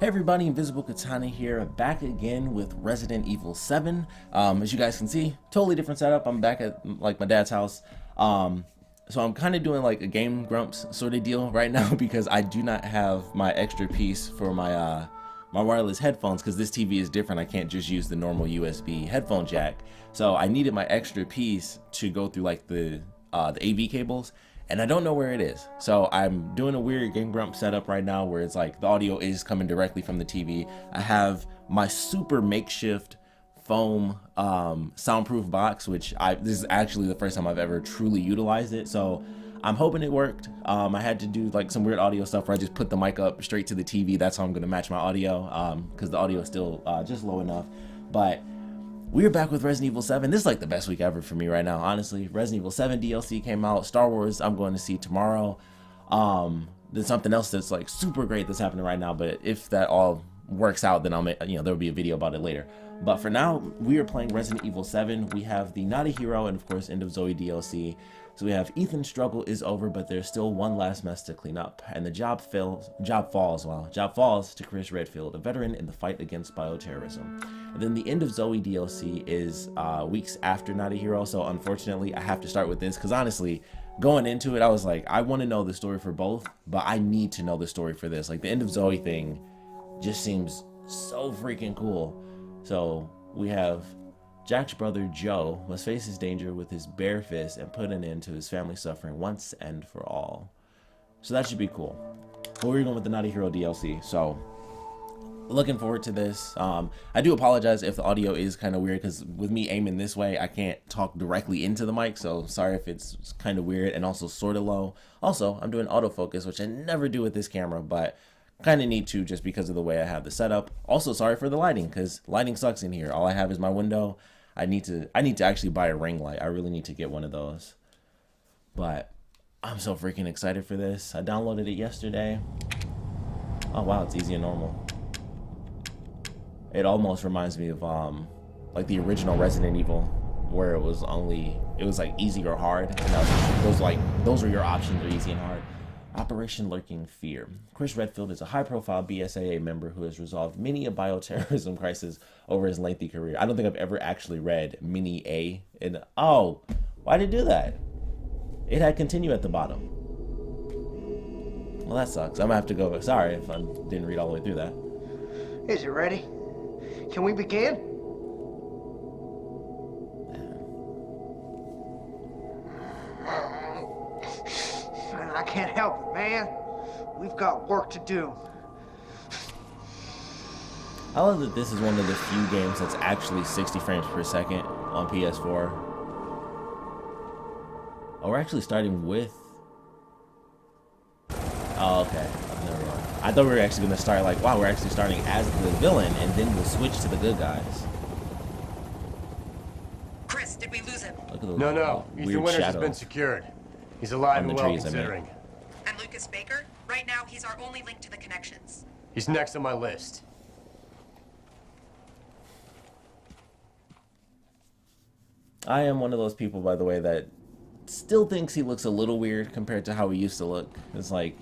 Hey everybody, Invisiblekatana here, back again with Resident Evil 7. As you guys can see, totally different setup. I'm back at like my dad's house. So I'm kind of doing like a Game Grumps sort of deal right now because I do not have my extra piece for my my wireless headphones because this TV is different. I can't just use the normal USB headphone jack. So I needed my extra piece to go through like the AV cables. And I don't know where it is. So I'm doing a weird Game Grump setup right now where it's like the audio is coming directly from the TV. I have my super makeshift foam soundproof box, which this is actually the first time I've ever truly utilized it. So I'm hoping it worked. I had to do like some weird audio stuff where I just put the mic up straight to the TV. That's how I'm gonna match my audio because the audio is still just low enough. But we're back with Resident Evil 7. This is like the best week ever for me right now, honestly. Resident Evil 7 DLC came out. Star Wars I'm going to see tomorrow. There's something else that's like super great that's happening right now, but if that all works out, then I'll make, there'll be a video about it later. But for now, we are playing Resident Evil 7. We have the Not a Hero and of course End of Zoe DLC. So we have Ethan's struggle is over, but there's still one last mess to clean up, and the job falls to Chris Redfield, a veteran in the fight against bioterrorism. And then the End of Zoe DLC is weeks after Not a Hero, so unfortunately I have to start with this because honestly, going into it, I was like, I want to know the story for both, but I need to know the story for this. Like the End of Zoe thing just seems so freaking cool. So we have Jack's brother Joe must face his danger with his bare fist and put an end to his family suffering once and for all. So that should be cool. But we're going with the Not a Hero DLC, so looking forward to this. I do apologize if the audio is kind of weird because with me aiming this way, I can't talk directly into the mic, so sorry if it's kind of weird and also sort of low. Also, I'm doing autofocus, which I never do with this camera, but kind of need to just because of the way I have the setup. Also, sorry for the lighting because lighting sucks in here. All I have is my window. I need to actually buy a ring light. I really need to get one of those. But I'm so freaking excited for this. I downloaded it yesterday. Oh wow, it's easy and normal. It almost reminds me of like the original Resident Evil, where it was like easy or hard, and those were your options, are easy and hard. Operation Lurking Fear. Chris Redfield is a high-profile BSAA member who has resolved many a bioterrorism crisis over his lengthy career. I don't think I've ever actually read mini A. And oh, why did it do that? It had continue at the bottom. Well, that sucks. I'm gonna have to go. Sorry if I didn't read all the way through that. Is it ready? Can we begin? I can't help it, man. We've got work to do. I love that this is one of the few games that's actually 60 frames per second on PS4. Oh, we're actually starting with... Oh, okay. Never mind. I thought we were actually going to start like, wow, we're actually starting as the villain, and then we'll switch to the good guys. Chris, did we lose him? Look at those No. Ethan Winters has been secured. He's alive and well considering. And Lucas Baker? Right now, he's our only link to the connections. He's next on my list. I am one of those people, by the way, that still thinks he looks a little weird compared to how he used to look. It's like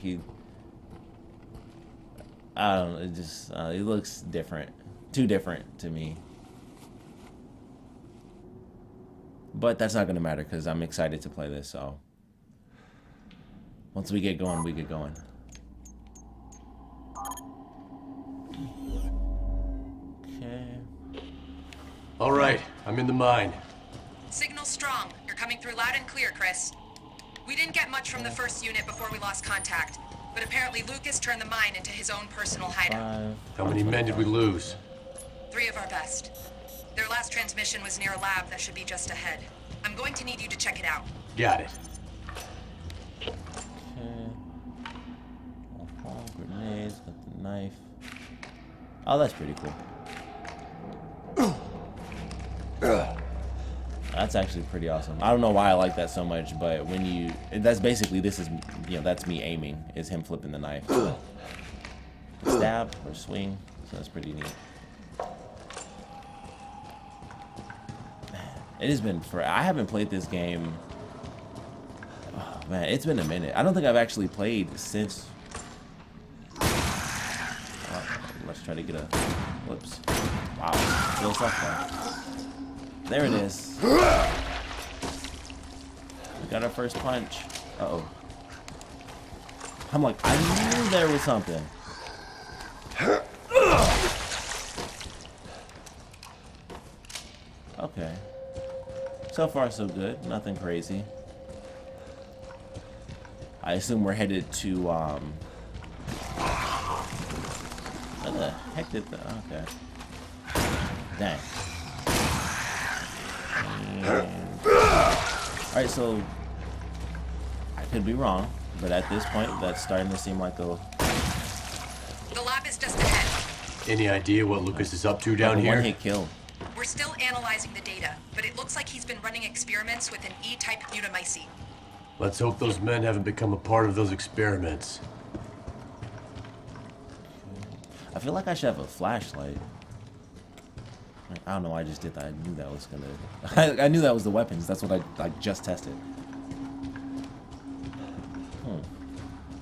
I don't know, it just, he looks different. Too different to me. But that's not going to matter because I'm excited to play this, so. Once we get going, we get going. Okay. All right, I'm in the mine. Signal strong. You're coming through loud and clear, Chris. We didn't get much from the first unit before we lost contact, but apparently Lucas turned the mine into his own personal hideout. How many men did we lose? 3 of our best. Their last transmission was near a lab that should be just ahead. I'm going to need you to check it out. Got it. Grenades, got the knife. Oh, that's pretty cool. That's actually pretty awesome. I don't know why I like that so much, but when that's basically, this is, that's me aiming, is him flipping the knife. Stab or swing, so that's pretty neat. It has been I haven't played this game. Oh, man, it's been a minute. I don't think I've actually played since Let's try to get a... Whoops. Wow. Feels up there. There it is. We got our first punch. Uh-oh. I'm like, I knew there was something. Okay. So far, so good. Nothing crazy. I assume we're headed to, what the heck did the... Okay. Dang. Alright, so... I could be wrong, but at this point, that's starting to seem like a... The lab is just ahead. Any idea what Lucas is up to down here? One-hit kill. We're still analyzing the data, but it looks like he's been running experiments with an E-type mutamycete. Let's hope those men haven't become a part of those experiments. I feel like I should have a flashlight. I don't know why I just did that. I knew that was gonna... I knew that was the weapons. That's what I just tested.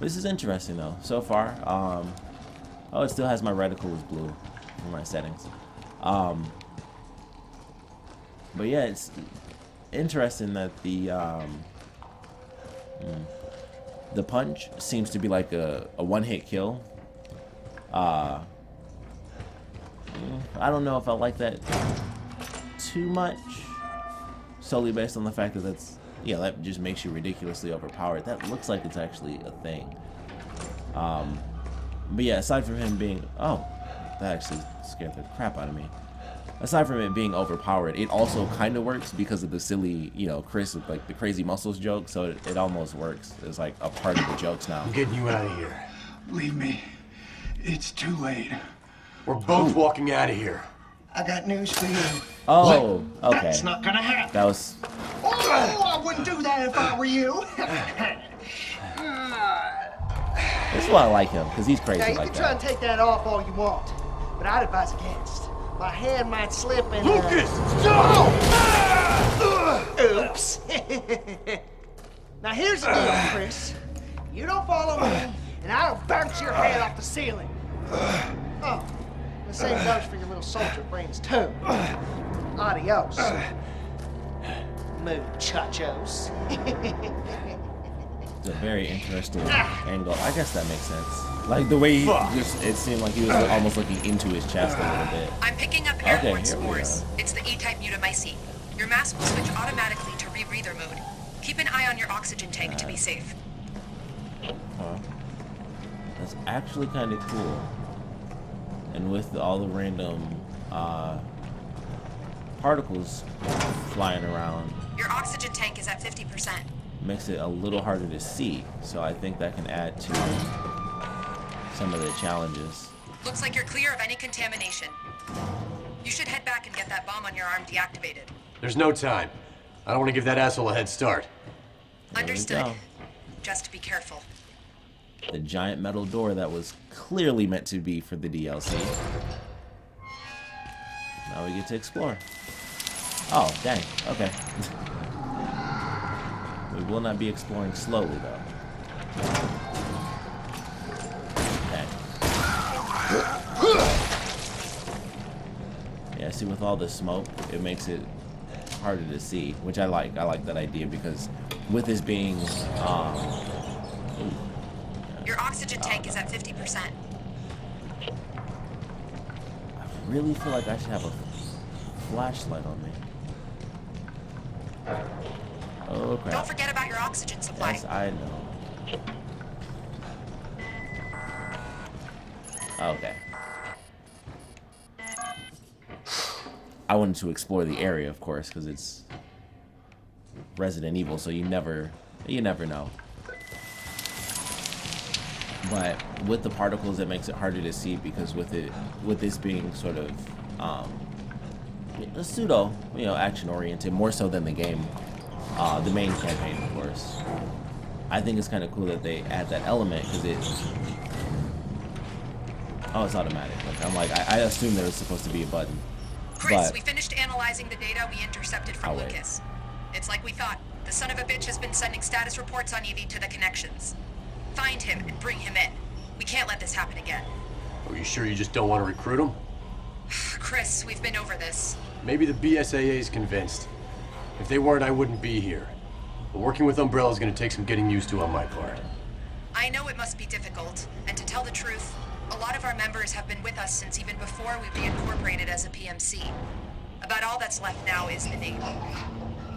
This is interesting though, so far. Oh, it still has my reticle as blue for my settings. But yeah, it's interesting that the punch seems to be like a one-hit kill. I don't know if I like that too much, solely based on the fact that that just makes you ridiculously overpowered. That looks like it's actually a thing. But yeah, aside from him being... Oh, that actually scared the crap out of me. Aside from it being overpowered, it also kind of works because of the silly, Chris with like the crazy muscles joke. So it almost works. It's like a part of the jokes now. I'm getting you out of here. Leave me. It's too late. We're both walking out of here. I got news for you. Oh, okay. That's not gonna happen. That was... Oh, I wouldn't do that if I were you. This is why I like him, because he's crazy Now, you like can try and that. take that off all you want, but I'd advise against. My hand might slip and... Lucas! Oops. Now, here's the deal, Chris. You don't follow me, and I'll bounce your head off the ceiling. Oh, the same goes for your little soldier brains, too. Adios. Muchachos. It's a very interesting angle. I guess that makes sense. Like the way it seemed like he was almost looking into his chest a little bit. I'm picking up airborne here we spores. go. It's the E-type mutamycete. Your mask will switch automatically to rebreather mode. Keep an eye on your oxygen tank to be safe. That's actually kind of cool. And with all the random particles flying around, Your oxygen tank is at 50%. makes it a little harder to see. So I think that can add to some of the challenges. Looks like you're clear of any contamination. You should head back and get that bomb on your arm deactivated. There's no time. I don't want to give that asshole a head start. There we Understood. go. Just be careful. The giant metal door that was clearly meant to be for the DLC. Now we get to explore. Oh, dang. Okay. We will not be exploring slowly, though. Dang. Yeah, see, with all the smoke, it makes it harder to see, which I like. I like that idea because with this being... Your oxygen tank is at 50%. I really feel like I should have a flashlight on me. Oh crap. Don't forget about your oxygen supply. Yes, I know. Okay. I wanted to explore the area, of course, because it's Resident Evil, so you never know. But with the particles, it makes it harder to see because with this being sort of a pseudo, action oriented, more so than the game, the main campaign, of course. I think it's kind of cool that they add that element because it's automatic. I assume there was supposed to be a button. Chris, But we finished analyzing the data we intercepted from I'll wait. Lucas. It's like we thought. The son of a bitch has been sending status reports on Evie to the connections. Find him and bring him in. We can't let this happen again. Are you sure you just don't want to recruit him? Chris, we've been over this. Maybe the BSAA is convinced. If they weren't, I wouldn't be here. But working with Umbrella is going to take some getting used to on my part. I know it must be difficult, and to tell the truth, a lot of our members have been with us since even before we reincorporated as a PMC. About all that's left now is the name.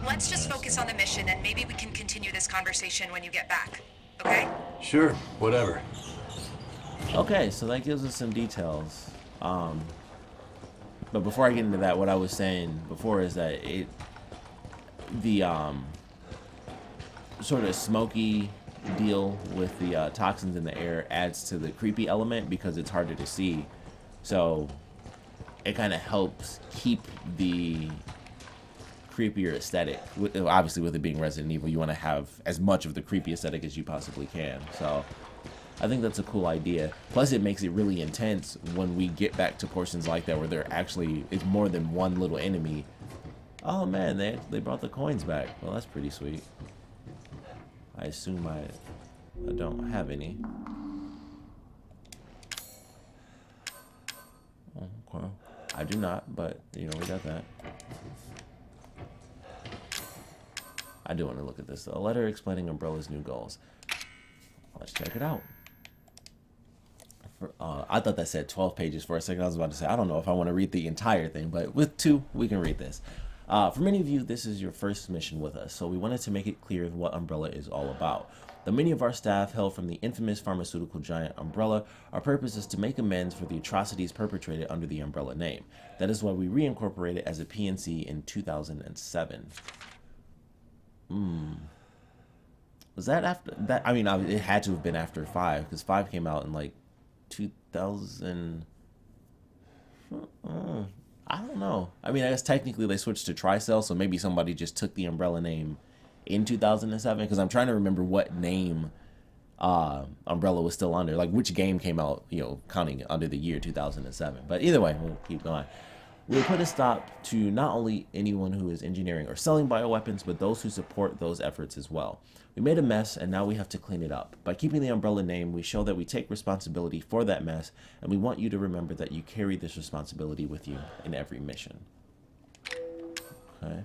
Let's just focus on the mission, and maybe we can continue this conversation when you get back. Okay? Sure, whatever. Okay, so that gives us some details. But before I get into that, what I was saying before is that the sort of smoky deal with the toxins in the air adds to the creepy element because it's harder to see. So it kind of helps keep the creepier aesthetic. Obviously, with it being Resident Evil, you want to have as much of the creepy aesthetic as you possibly can. So I think that's a cool idea. Plus, it makes it really intense when we get back to portions like that where it's more than one little enemy. Oh man, they brought the coins back. Well, that's pretty sweet. I assume I don't have any. Okay. I do not, but you know, we got that. I do want to look at this though. A letter explaining Umbrella's new goals. Let's check it out. I thought that said 12 pages for a second. I was about to say, I don't know if I want to read the entire thing, but with 2, we can read this. For many of you, this is your first mission with us, so we wanted to make it clear what Umbrella is all about. Though many of our staff hail from the infamous pharmaceutical giant Umbrella, our purpose is to make amends for the atrocities perpetrated under the Umbrella name. That is why we reincorporated as a PNC in 2007. Was that after that? I mean, it had to have been after 5, because 5 came out in like 2000. I don't know. I mean, I guess technically they switched to Tricell, so maybe somebody just took the Umbrella name in 2007, because I'm trying to remember what name Umbrella was still under, like which game came out, you know, counting under the year 2007. But either way, we'll keep going. We'll put a stop to not only anyone who is engineering or selling bioweapons, but those who support those efforts as well. We made a mess, and now we have to clean it up. By keeping the Umbrella name, we show that we take responsibility for that mess, and we want you to remember that you carry this responsibility with you in every mission. Okay.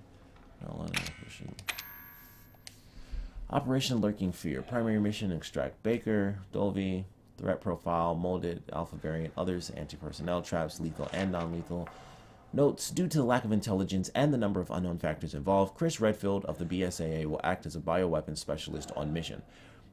Operation Lurking Fear. Primary mission, extract Baker, Dolby, threat profile, molded, alpha variant, others, anti-personnel traps, lethal and non-lethal. Notes: due to the lack of intelligence and the number of unknown factors involved, Chris Redfield of the BSAA will act as a bioweapons specialist on mission.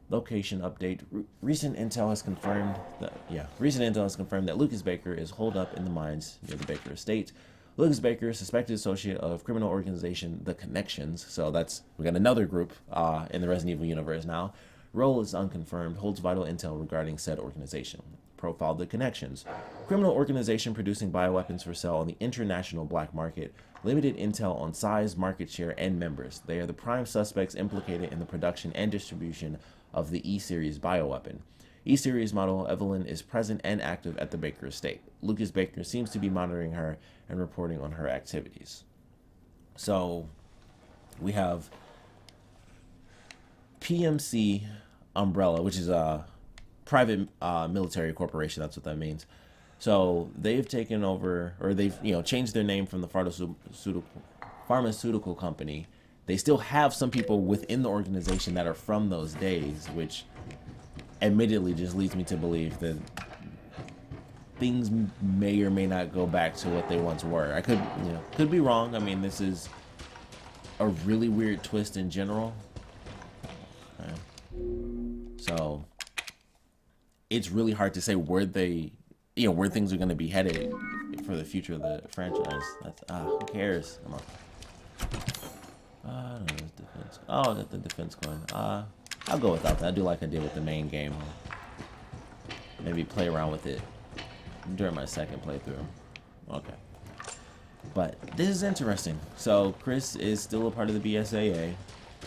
Location update: recent intel has confirmed that Lucas Baker is holed up in the mines near the Baker estate. Lucas Baker, suspected associate of criminal organization The Connections, so we got another group in the Resident Evil universe now. Role is unconfirmed, holds vital intel regarding said organization. Profile: The Connections. Criminal organization producing bioweapons for sale on the international black market. Limited intel on size, market share, and members. They are the prime suspects implicated in the production and distribution of the E-Series bioweapon. E-Series model Evelyn is present and active at the Baker estate. Lucas Baker seems to be monitoring her and reporting on her activities. So we have PMC Umbrella, which is a private military corporation. That's what that means. So they've taken over, or they've changed their name from the pharmaceutical company. They still have some people within the organization that are from those days, which admittedly just leads me to believe that things may or may not go back to what they once were. I could be wrong. I mean, this is a really weird twist in general. Okay. So it's really hard to say where where things are going to be headed for the future of the franchise. Who cares? Come on. I don't know, defense. Oh, I got the defense coin. I'll go without that. I do like I did with the main game. Maybe play around with it during my second playthrough. Okay. But this is interesting. So Chris is still a part of the BSAA.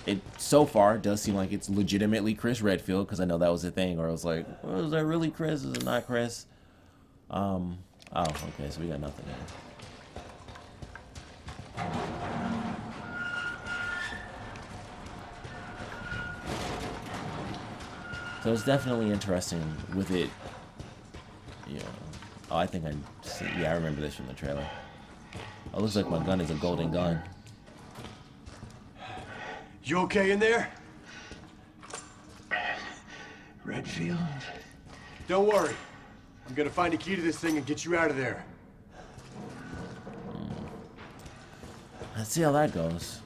It so far does seem like it's legitimately Chris Redfield, because I know that was a thing, or I was like, oh, is that really Chris? Is it not Chris? Oh, okay, so we got nothing here. So it's definitely interesting with it, Oh, I think I see. Yeah, I remember this from the trailer. Oh, looks like my gun is a golden gun. You okay in there? Redfield? Don't worry. I'm gonna find a key to this thing and get you out of there. Let's see how that goes.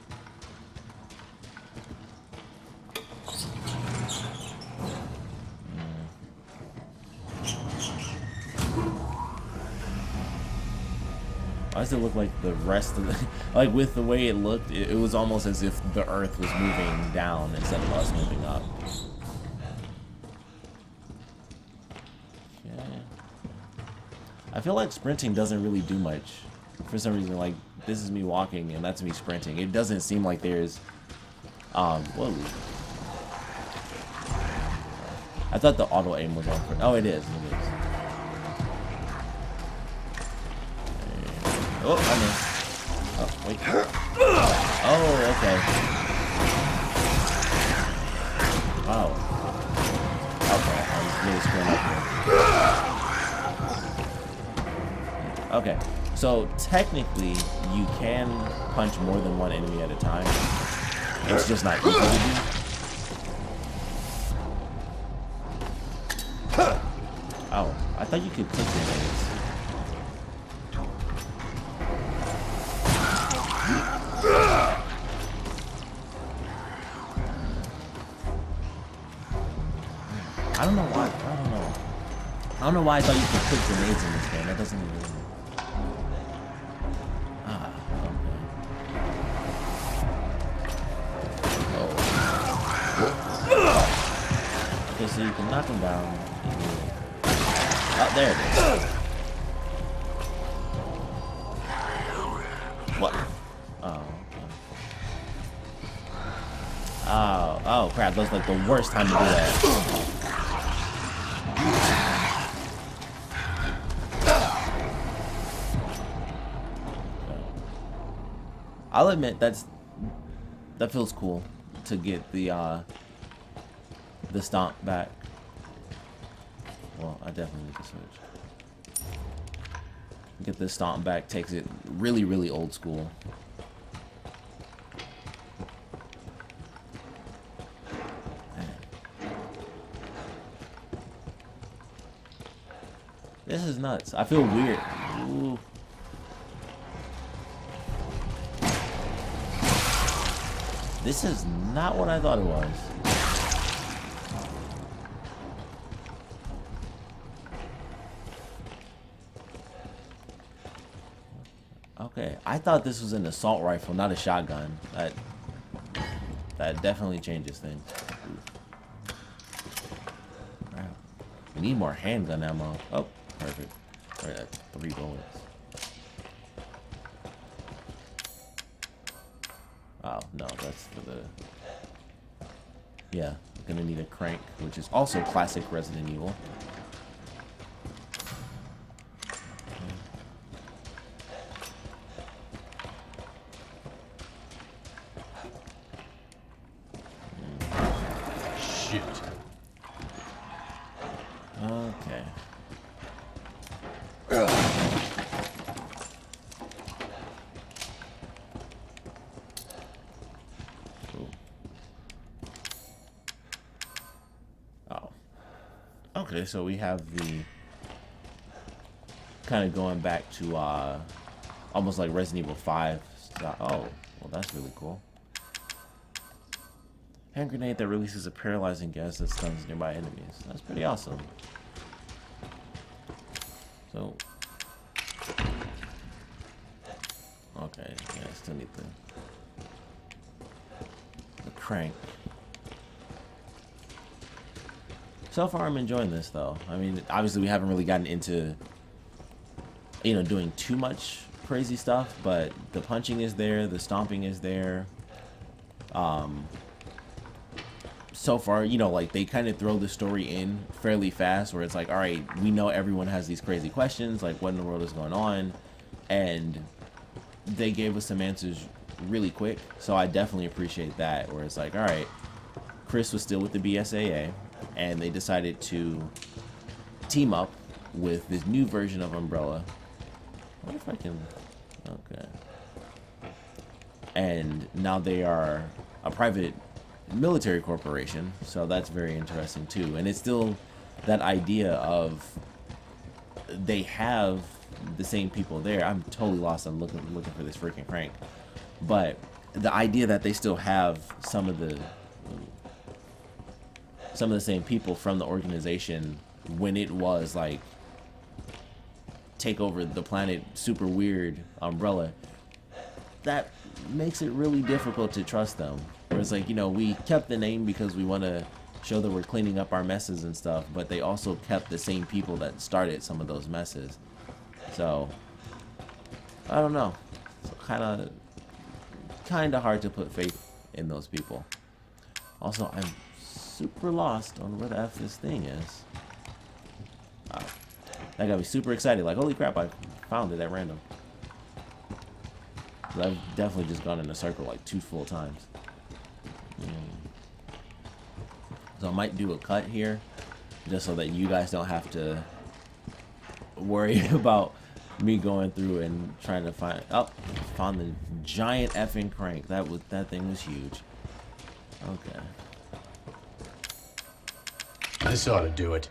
Why does it look like the rest of the... Like, with the way it looked, it was almost as if the Earth was moving down instead of us moving up. Okay. I feel like sprinting doesn't really do much. For some reason, like, this is me walking and that's me sprinting. It doesn't seem like there's... Whoa. I thought the auto aim was on for... Oh, it is. It is. Oh, I missed. Oh, wait. Oh, okay. Wow. Okay, I was really screwing up here. Okay, so technically, you can punch more than one enemy at a time. It's just not easy to do. Oh, I thought you could click grenades. I don't know why. I don't know why I thought you could put grenades in this game. That doesn't even... Ah, okay. Oh. Okay, so you can knock him down. Oh, there it is. What? Oh, okay. Oh, crap. That was like the worst time to do that. I'll admit that feels cool to get the stomp back. Well, I definitely need to switch. Get this stomp back takes it really, really old school. Man. This is nuts. I feel weird. Ooh. This is not what I thought it was. Okay, I thought this was an assault rifle, not a shotgun. That definitely changes things. Wow. We need more handgun ammo. Oh, perfect. Alright, that's 3 bullets. Oh, no, that's for the... Yeah, I'm gonna need a crank, which is also classic Resident Evil. Shit. Okay. Okay, so we have the kind of going back to almost like Resident Evil 5 style. Oh, well, that's really cool. Hand grenade that releases a paralyzing gas that stuns nearby enemies. That's pretty awesome. So, okay, yeah, I still need the crank. So far, I'm enjoying this, though. I mean, obviously, we haven't really gotten into, you know, doing too much crazy stuff, but the punching is there, the stomping is there. So far, you know, like, they kind of throw the story in fairly fast, where it's like, all right, we know everyone has these crazy questions, like, what in the world is going on? And they gave us some answers really quick, so I definitely appreciate that, where it's like, all right, Chris was still with the BSAA, and they decided to team up with this new version of Umbrella. I wonder if I can... Okay. And now they are a private military corporation, so that's very interesting too. And it's still that idea of they have the same people there. I'm totally lost. I'm looking for this freaking crank. But the idea that they still have some of the same people from the organization when it was like take over the planet, super weird Umbrella, that makes it really difficult to trust them. Where it's like, you know, we kept the name because we want to show that we're cleaning up our messes and stuff, but they also kept the same people that started some of those messes. So I don't know. So kind of hard to put faith in those people. Also, I'm super lost on where the F this thing is. Wow. That got me super excited. Like, holy crap, I found it at random. I've definitely just gone in a circle like 2 full times. So I might do a cut here, just so that you guys don't have to worry about me going through and trying to find. Oh, found the giant effing crank. That thing was huge. Okay. This ought to do it.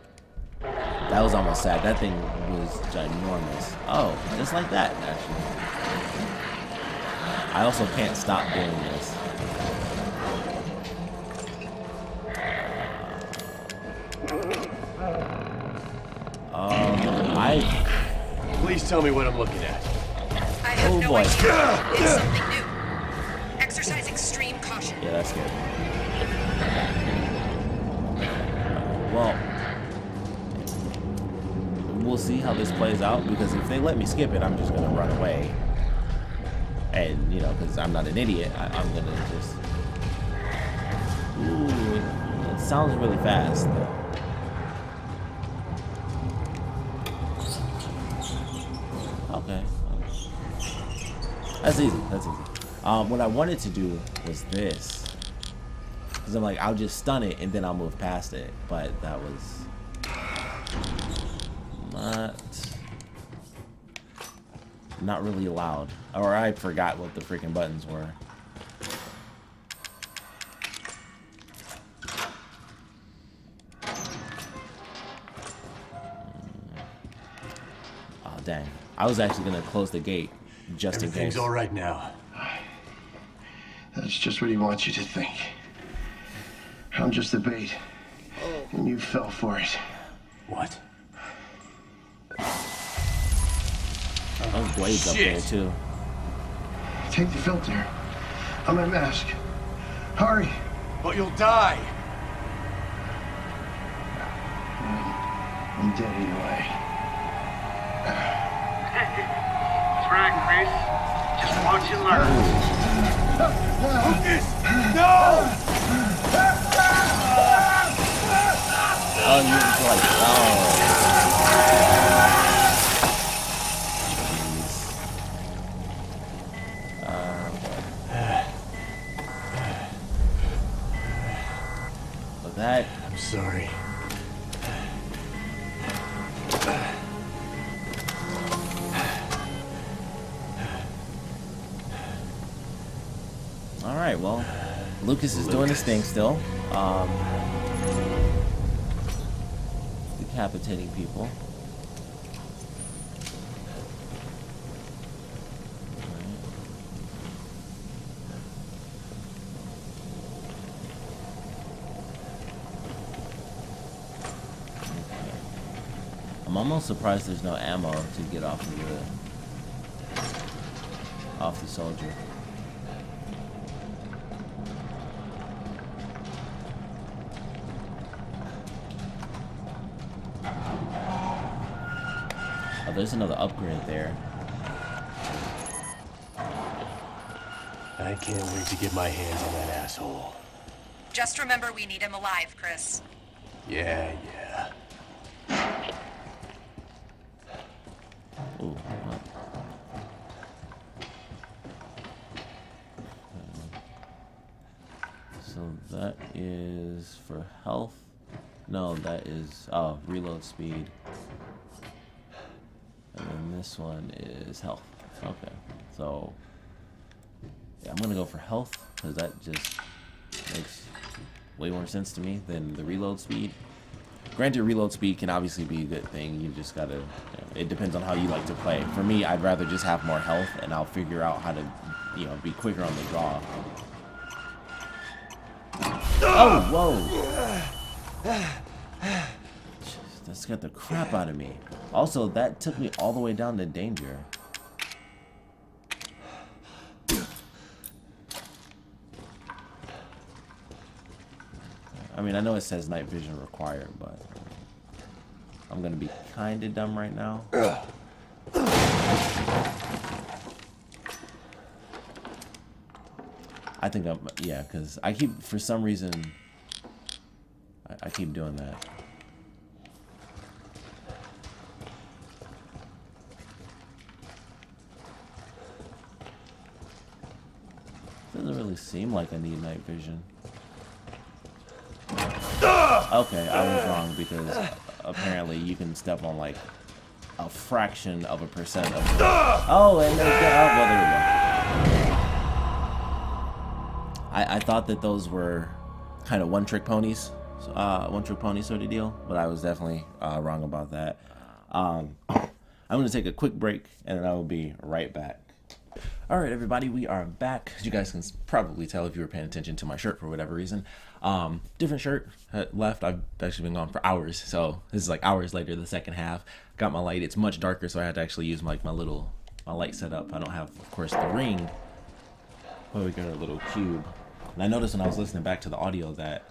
That was almost sad. That thing was ginormous. Oh, just like that, actually. I also can't stop doing this. Please tell me what I'm looking at. I have Oh no boy. idea. It's something new. Exercise extreme caution. Yeah, that's good. Well, we'll see how this plays out, because if they let me skip it, I'm just gonna run away. And, you know, because I'm not an idiot, I'm gonna just... Ooh, it sounds really fast, though. Okay. That's easy, that's easy. What I wanted to do was this. Because I'm like, I'll just stun it and then I'll move past it. But that was... not really allowed. Or I forgot what the freaking buttons were. Oh, dang. I was actually going to close the gate just in case. Everything's all right now. That's just what he wants you to think. I'm just the bait, and you fell for it. What? Those blades up there, too. Take the filter. I'm a mask. Hurry. But you'll die. I'm dead anyway. That's right, Chris. Just watch and learn. Lucas! No! Oh, you was like, oh. That. I'm sorry. All right, well, Lucas is doing his thing still. Decapitating people. I'm almost surprised there's no ammo to get off of the soldier. Oh, there's another upgrade there. I can't wait to get my hands on that asshole. Just remember we need him alive, Chris. Yeah. Ooh, what? So that is for health. No, that is reload speed. this one is health. Okay, so yeah, I'm gonna go for health because that just makes way more sense to me than the reload speed. Granted, reload speed can obviously be a good thing. You just gotta, it depends on how you like to play. For me, I'd rather just have more health, and I'll figure out how to, be quicker on the draw. Oh, whoa! Jeez, that scared the crap out of me. Also, that took me all the way down to danger. I mean, I know it says night vision required, but I'm gonna be kinda dumb right now. I think yeah, because I keep, for some reason, I keep doing that. Doesn't really seem like I need night vision. Okay, I was wrong because apparently you can step on like a fraction of a percent of the... Oh, and there's that. Oh, well, there we go. I thought that those were kind of one-trick ponies, one-trick pony sort of deal, but I was definitely wrong about that. I'm going to take a quick break, and then I will be right back. All right, everybody, we are back. As you guys can probably tell if you were paying attention to my shirt for whatever reason. Different shirt left. I've actually been gone for hours, so this is like hours later, the second half. Got my light. It's much darker, so I had to actually use like my light setup. I don't have, of course, the ring, but we got our little cube. And I noticed when I was listening back to the audio that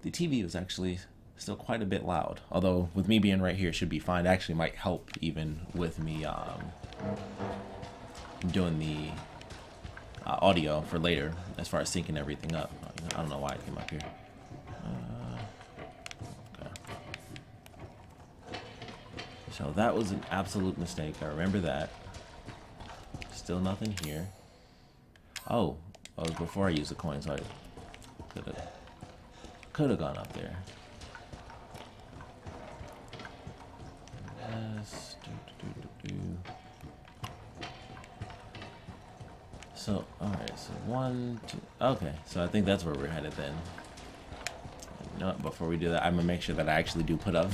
the TV was actually still quite a bit loud. Although with me being right here, it should be fine. It actually might help even with me doing the audio for later as far as syncing everything up. I don't know why I came up here. Okay. So that was an absolute mistake. I remember that. Still nothing here. Oh, it was before I used the coin, so I could have gone up there. Yes. So, alright, so 1, 2, okay, so I think that's where we're headed then. You know what, before we do that, I'm gonna make sure that I actually do put up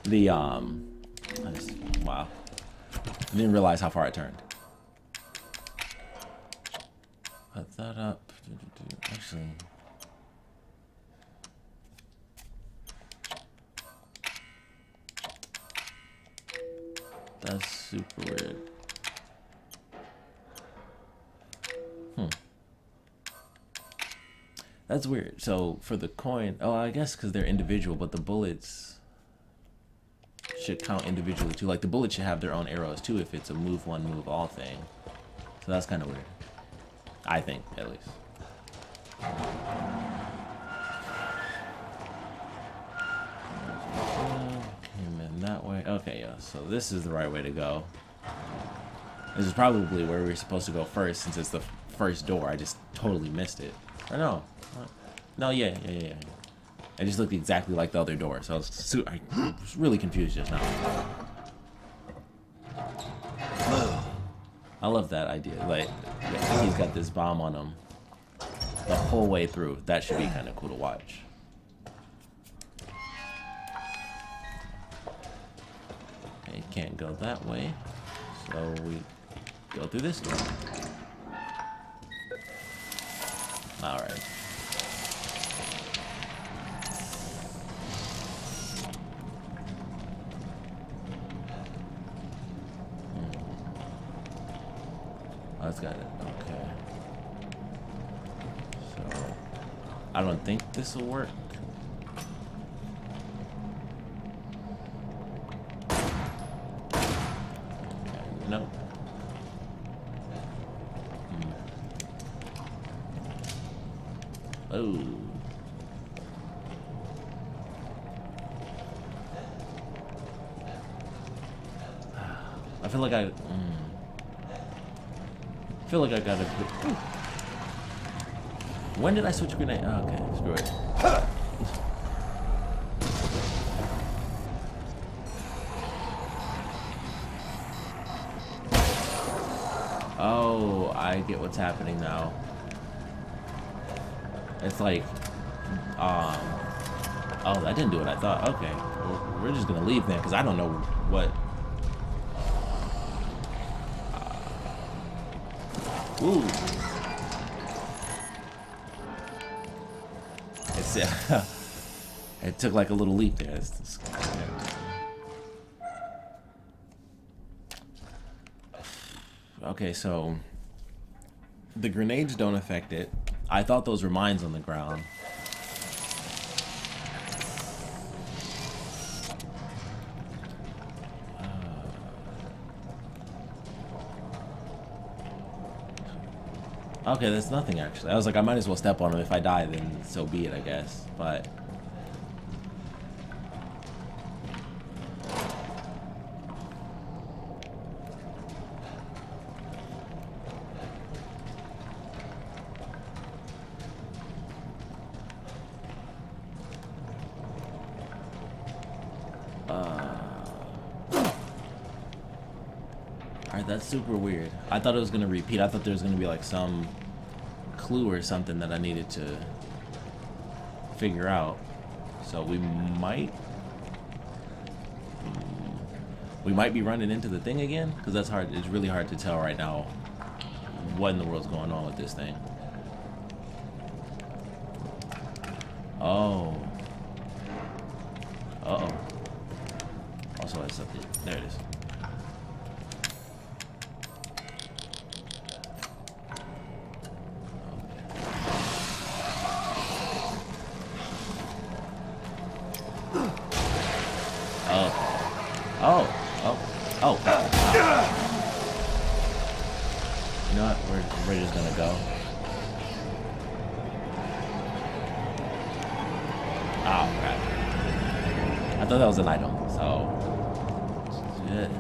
the, wow. I didn't realize how far I turned. Put that up, actually. That's super weird. That's weird. So for the coin, oh, I guess because they're individual, but the bullets should count individually too. Like the bullets should have their own arrows too if it's a move one, move all thing. So that's kind of weird. I think, at least. Came in that way. Okay, yeah. So this is the right way to go. This is probably where we're supposed to go first, since it's the first door. I just totally missed it. Or no. No, yeah. It just looked exactly like the other door, so I was really confused just now. I love that idea. Like, he's got this bomb on him the whole way through. That should be kind of cool to watch. Okay, can't go that way, so we go through this door. All right. Oh, that's got it. Okay. So, I don't think this will work. Okay, nope. Oh. I feel like I gotta. When did I switch grenade? Oh, okay, screw it. Oh, I get what's happening now. It's like, oh, that didn't do what I thought. Okay, well, we're just gonna leave then, because I don't know what. Ooh. It's it took like a little leap there. Okay, so the grenades don't affect it. I thought those were mines on the ground. Okay, that's nothing actually. I was like, I might as well step on him. If I die, then so be it, I guess. But alright, that's super weird. I thought it was gonna repeat. I thought there was gonna be like some clue or something that I needed to figure out. So we might be running into the thing again, because that's hard. It's really hard to tell right now what in the world's going on with this thing. Oh. Uh-oh. Also has something. There it is. Oh. You know what? We're just gonna go. Oh, crap. I thought that was an item, so... Shit.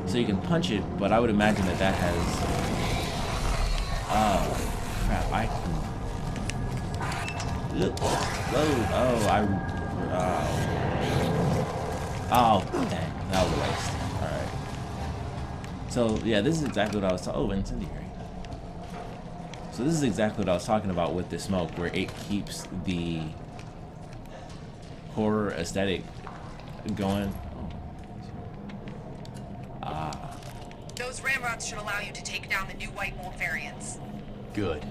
So you can punch it, but I would imagine that has... Oh, crap, I can... Look. Whoa, oh, dang. That was a waste. Alright. So, yeah, this is exactly what I was talking about. Oh, incendiary. So this is exactly what I was talking about with the smoke, where it keeps the horror aesthetic going. Ah. Those ramrods should allow you to take down the new white mold variants. Good.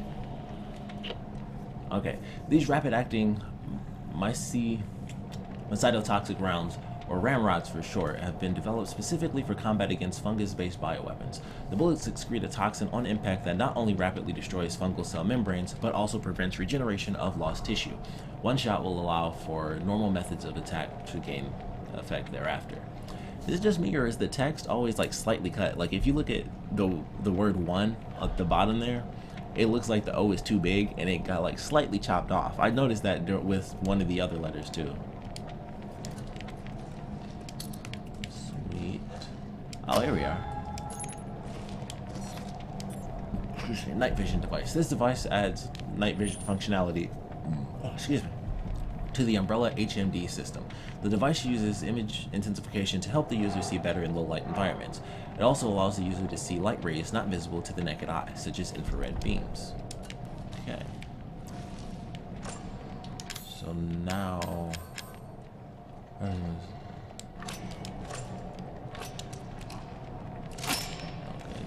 Okay. These rapid-acting mycetotoxic rounds, or ramrods for short, have been developed specifically for combat against fungus-based bioweapons. The bullets excrete a toxin on impact that not only rapidly destroys fungal cell membranes, but also prevents regeneration of lost tissue. One shot will allow for normal methods of attack to gain effect thereafter. Is it just me, or is the text always like slightly cut? Like if you look at the word 1 at the bottom there, it looks like the O is too big and it got like slightly chopped off. I noticed that with one of the other letters too. Oh, here we are. Night vision device. This device adds night vision functionality, to the Umbrella HMD system. The device uses image intensification to help the user see better in low light environments. It also allows the user to see light rays not visible to the naked eye, such as infrared beams. Okay. So now...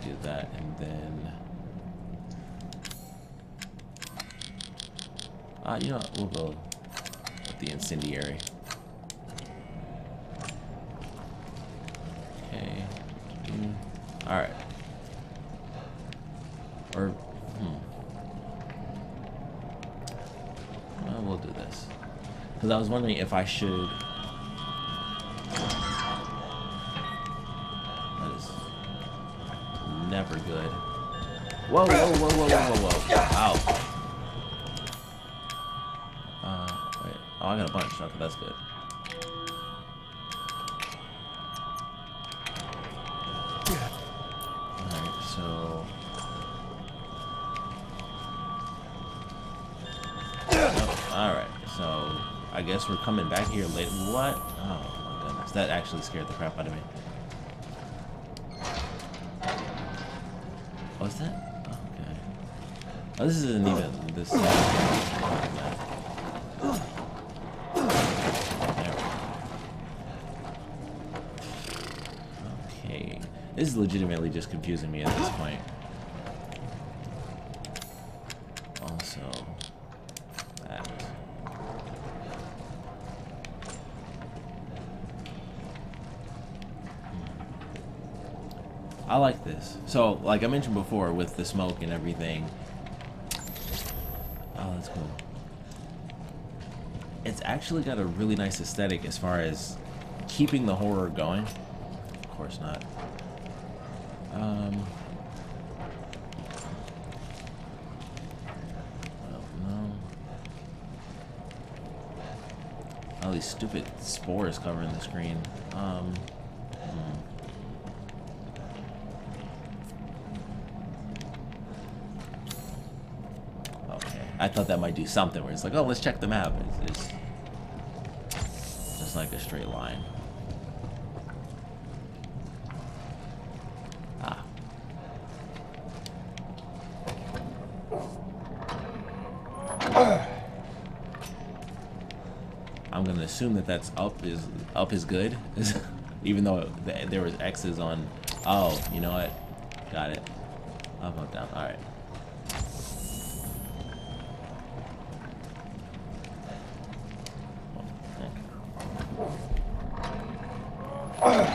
do that, and then you know what, we'll go with the incendiary. Okay. All right. Or well, we'll do this because I was wondering if I should. Never good. Whoa, whoa, whoa, whoa, whoa, whoa, whoa. Ow. Wait. Oh, I got a bunch. Okay, that's good. Alright, so... Oh, alright, so... I guess we're coming back here later. What? Oh, my goodness. That actually scared the crap out of me. What's that? Okay. Oh, this isn't even this. There we go. Okay. This is legitimately just confusing me at this point. Also, that. I like this. So, like I mentioned before, with the smoke and everything. Oh, that's cool. It's actually got a really nice aesthetic as far as keeping the horror going. Of course not. Well, no. All these stupid spores covering the screen. Okay, I thought that might do something where it's like, oh, let's check the map. It's just like a straight line. Ah. I'm gonna assume that that's up is good, even though there was X's on. Oh, you know what? Got it. Up, down. All right.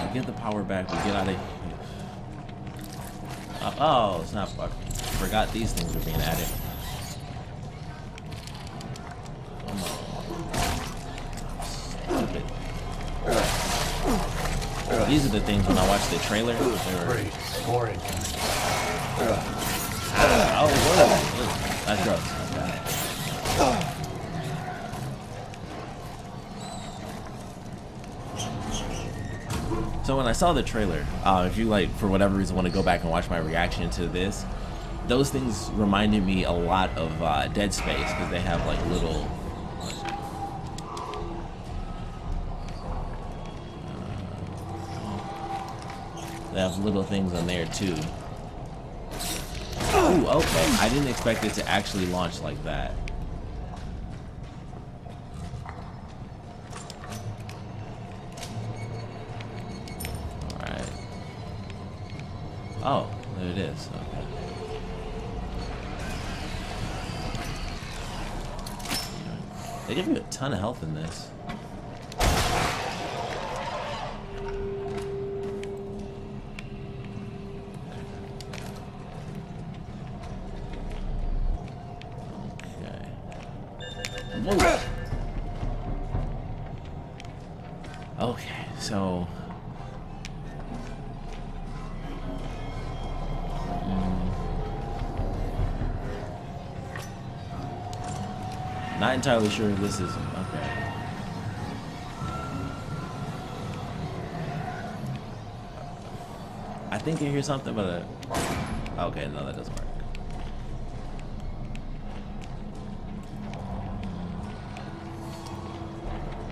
We get the power back. We get out of here. Oh, it's not. I forgot these things were being added. Come on. Stupid. These are the things when I watch the trailer. Great. Boring. Oh, whoa. That's gross. Okay. So when I saw the trailer, if you like, for whatever reason, want to go back and watch my reaction to this, those things reminded me a lot of Dead Space, because they have like little... they have little things on there too. Ooh, okay. I didn't expect it to actually launch like that. Oh, there it is. Okay. They give you a ton of health in this. Okay. Whoa. Okay, so... not entirely sure if this is okay. I think I hear something, but okay, no, that doesn't work.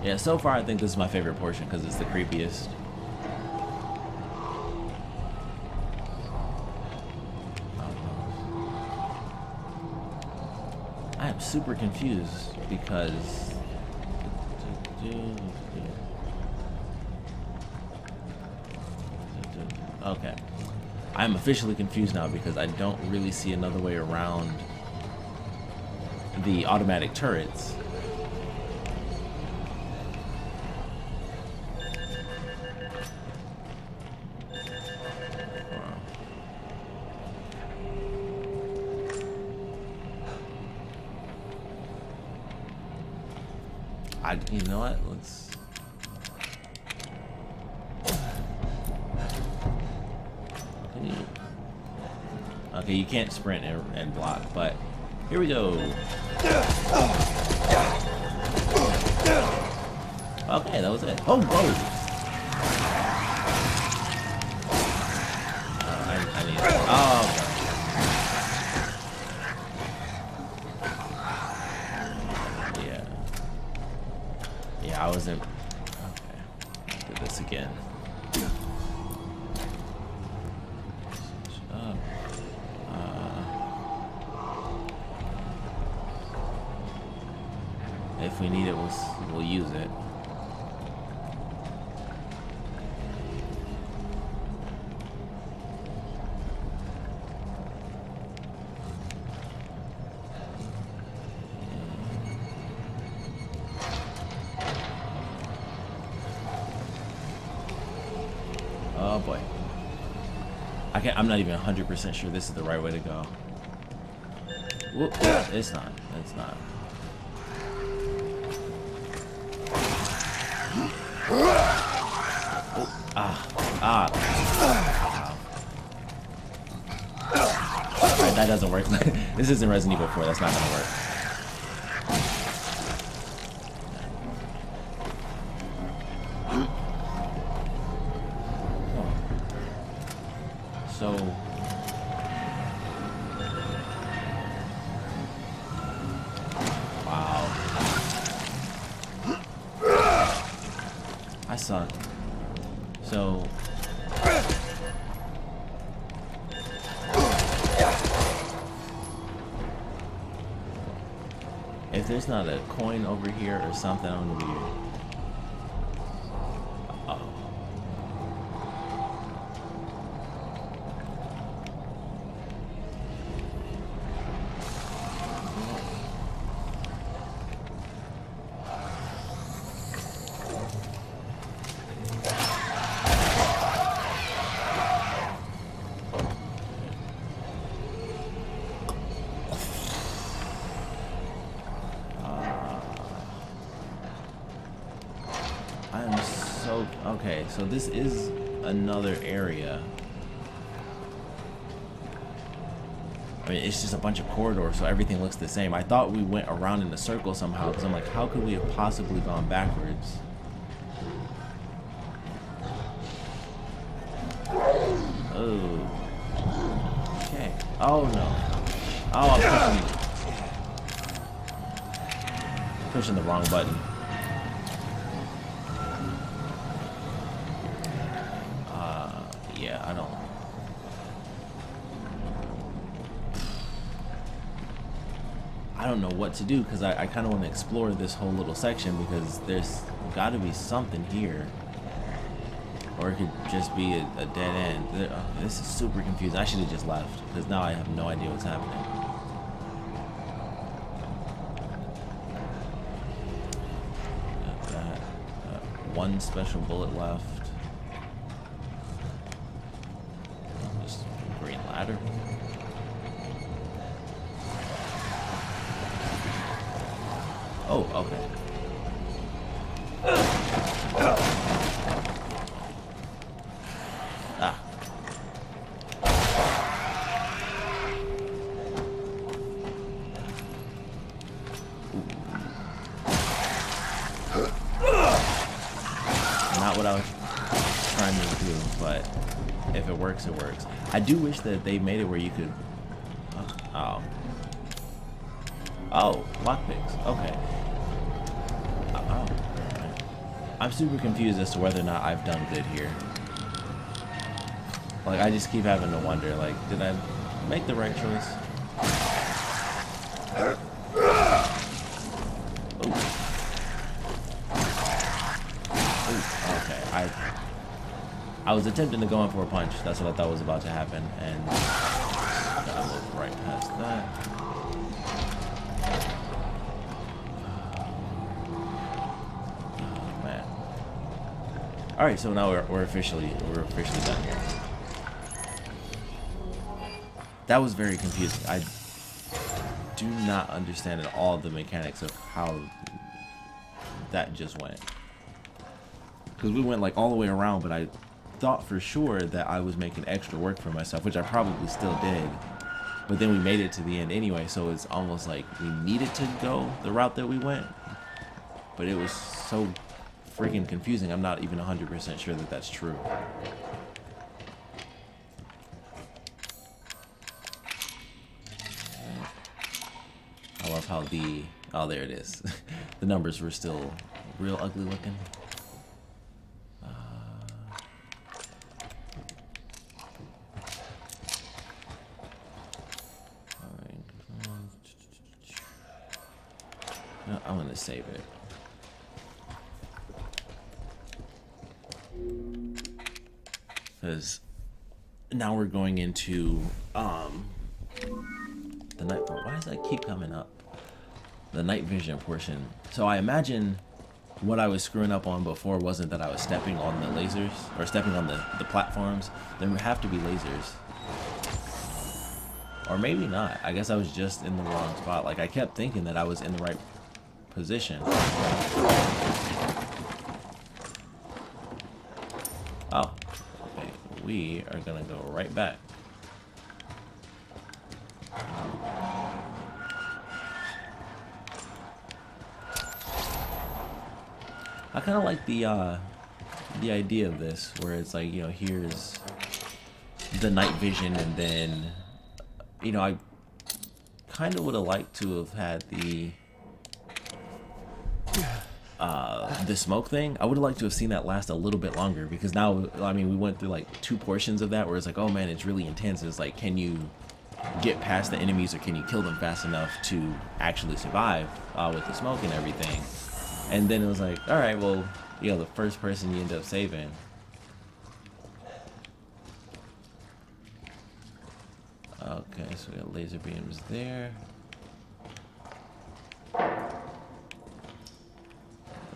Yeah, so far I think this is my favorite portion because it's the creepiest. I am super confused because okay, I'm officially confused now because I don't really see another way around the automatic turrets. You know what? Let's. Okay, you can't sprint and block, but here we go. Okay, that was it. Oh, whoa! I need. Oh. Okay. I wasn't. Okay. Do this again. if we need it, we'll use it. Oh boy. I'm not even 100% sure this is the right way to go. Whoop, it's not. It's not. Alright, that doesn't work. This isn't Resident Evil 4. That's not gonna work. So wow, I suck. So if there's not a coin over here or something, I'm gonna be. Okay, so this is another area. I mean, it's just a bunch of corridors, so everything looks the same. I thought we went around in a circle somehow, because I'm like, how could we have possibly gone backwards? Oh. Okay. Oh, no. Oh, I'm pushing the wrong button. Yeah, I don't know what to do, because I kind of want to explore this whole little section, because there's got to be something here, or it could just be a dead end. This is super confusing. I should have just left, because now I have no idea what's happening. Got that. One special bullet left. Ladder. Oh, okay. Ah. Not what I was trying to do, but if it works, it works. I do wish that they made it where you could. Oh, lockpicks. Okay. Oh. I'm super confused as to whether or not I've done good here. Like, I just keep having to wonder, like, did I make the right choice? Ooh. Ooh, okay. I was attempting to go in for a punch. That's what I thought was about to happen, and I moved right past that. Oh, man. All right, so now we're officially done here. That was very confusing. I do not understand at all the mechanics of how that just went, because we went like all the way around, but I thought for sure that I was making extra work for myself, which I probably still did, but then we made it to the end anyway, so it's almost like we needed to go the route that we went, but it was so freaking confusing. I'm not even 100% sure that that's true. I love how oh, there it is. The numbers were still real ugly looking. I'm gonna save it. Because now we're going into the night. Why does that keep coming up? The night vision portion. So I imagine what I was screwing up on before wasn't that I was stepping on the lasers or stepping on the platforms. There have to be lasers. Or maybe not. I guess I was just in the wrong spot. Like I kept thinking that I was in the right position. Oh. Okay. We are gonna go right back. I kind of like the idea of this, where it's like, you know, here's the night vision, and then, you know, I kind of would have liked to have had the smoke thing. I would have liked to have seen that last a little bit longer, because now, I mean, we went through like 2 portions of that where it's like, oh man, it's really intense. It's like, can you get past the enemies, or can you kill them fast enough to actually survive with the smoke and everything? And then it was like, all right, well, you know, the first person you end up saving. Okay, so we got laser beams there.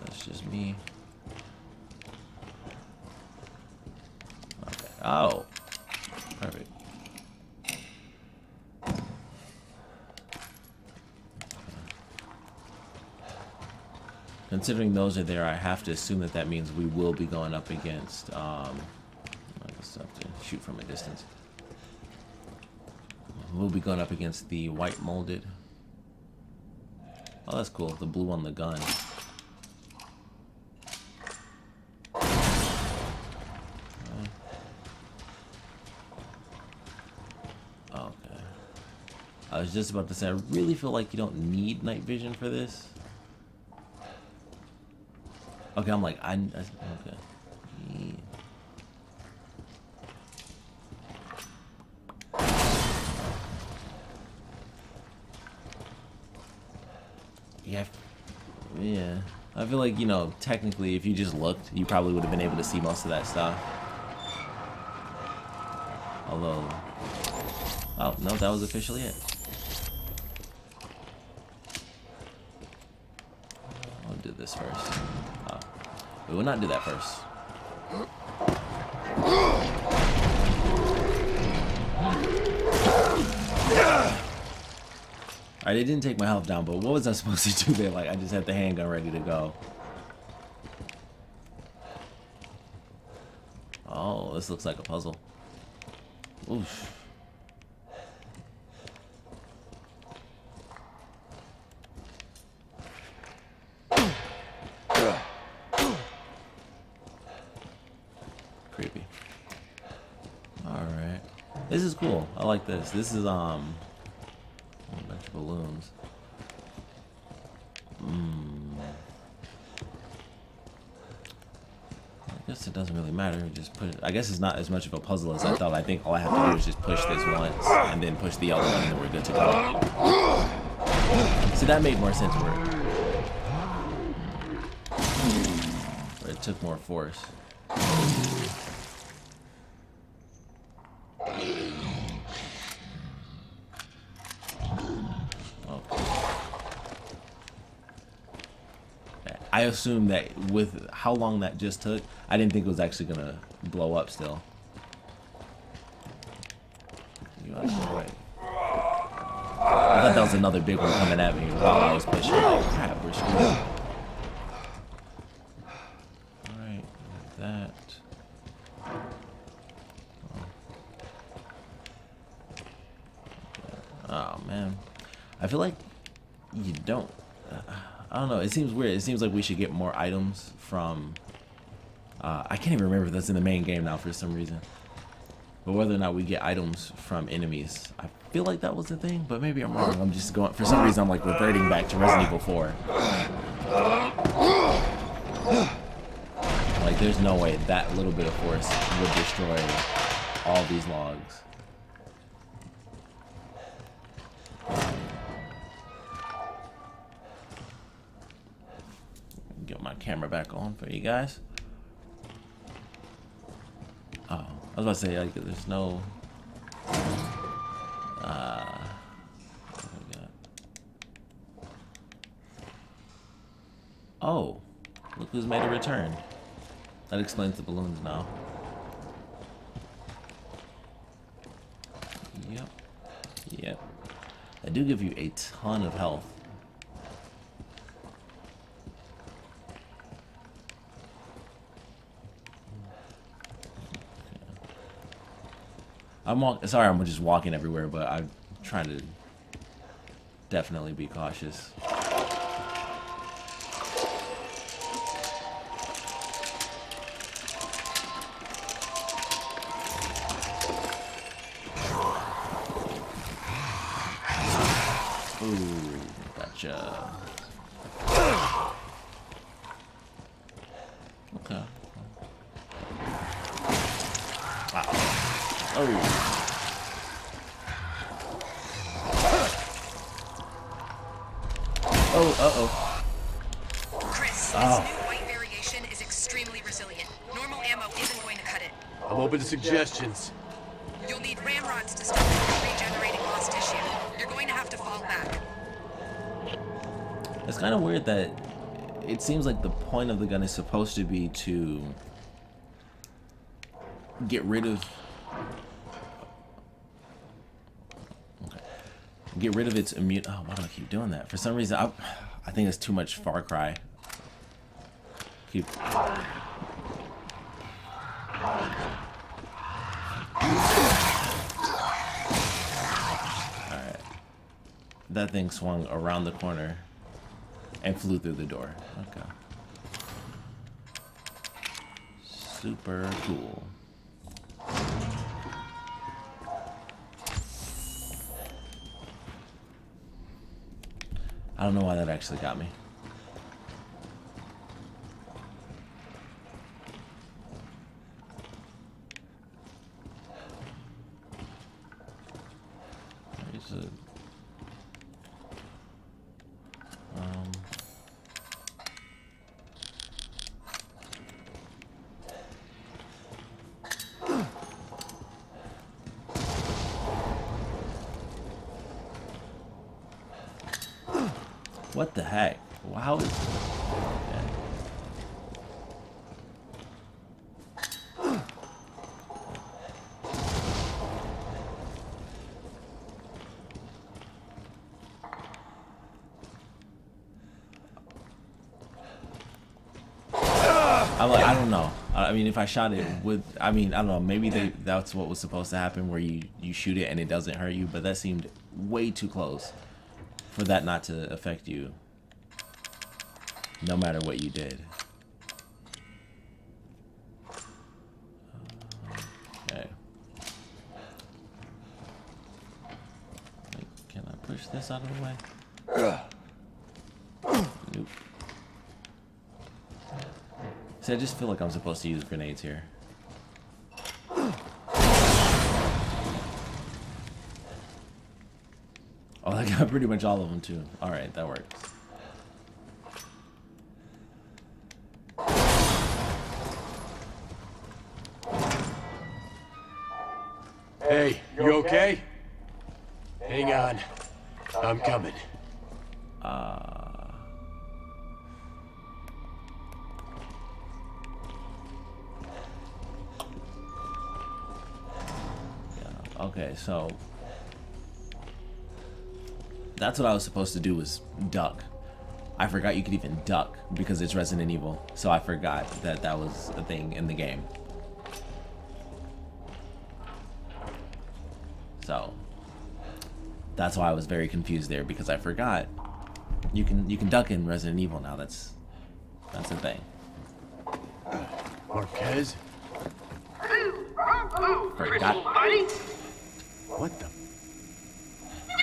That's just me. Okay. Oh, perfect. Considering those are there, I have to assume that that means we will be going up against, I just have to shoot from a distance. We'll be going up against the white molded. Oh, that's cool. The blue on the gun. Okay. I was just about to say, I really feel like you don't need night vision for this. Okay, I'm like, okay. Yeah. I feel like, you know, technically, if you just looked, you probably would have been able to see most of that stuff. Although, oh, no, that was officially it. I'll do this first. We will not do that first. Alright, it didn't take my health down, but what was I supposed to do there? Like, I just had the handgun ready to go. Oh, this looks like a puzzle. Oof. Creepy. Alright. This is cool. I like this. This is, a bunch of balloons. I guess it doesn't really matter. Just put it. I guess it's not as much of a puzzle as I thought. I think all I have to do is just push this once and then push the other one, and then we're good to go. See, that made more sense where it took more force. I assume that with how long that just took, I didn't think it was actually gonna blow up still. You are right. I thought that was another big one coming at me while I was pushing. Like, crap, we're screwed. Alright, like that. Oh man. I feel like you don't. I don't know. It seems weird. It seems like we should get more items from. I can't even remember if that's in the main game now for some reason. But whether or not we get items from enemies, I feel like that was the thing. But maybe I'm wrong. I'm just going. For some reason, I'm like reverting back to Resident Evil 4. Like, there's no way that little bit of force would destroy all these logs. get my camera back on for you guys. Oh, I was about to say, like, there's no... what do we got? Oh, look who's made a return. That explains the balloons now. Yep. Yep. They do give you a ton of health. Sorry, I'm just walking everywhere, but I'm trying to definitely be cautious. Ooh, gotcha. Okay. Wow. Oh. Oh, uh-oh. Chris, this new white variation is extremely resilient. Normal ammo isn't going to cut it. I'm open to suggestions. You'll need ramrods to stop it from regenerating lost tissue. You're going to have to fall back. It's kind of weird that it seems like the point of the gun is supposed to be to get rid of... Get rid of its immune... Oh, why do I keep doing that? For some reason, I think it's too much Far Cry. Keep... Alright. That thing swung around the corner and flew through the door. Okay. Super cool. I don't know why that actually got me. There's a... What the heck? Wow. Okay. I don't know. I mean, if I shot it with, I mean, I don't know. Maybe that's what was supposed to happen, where you shoot it and it doesn't hurt you. But that seemed way too close for that not to affect you, no matter what you did. Okay. Wait, can I push this out of the way? Nope. See, I just feel like I'm supposed to use grenades here. Oh, I got pretty much all of them too. Alright, that works. Hey, you okay? Hang on. I'm coming. Yeah, okay, so that's what I was supposed to do, was duck. I forgot you could even duck because it's Resident Evil, so I forgot that that was a thing in the game. So that's why I was very confused there, because I forgot you can duck in Resident Evil now. That's a thing. Marquez? Forgot. Buddy, What the?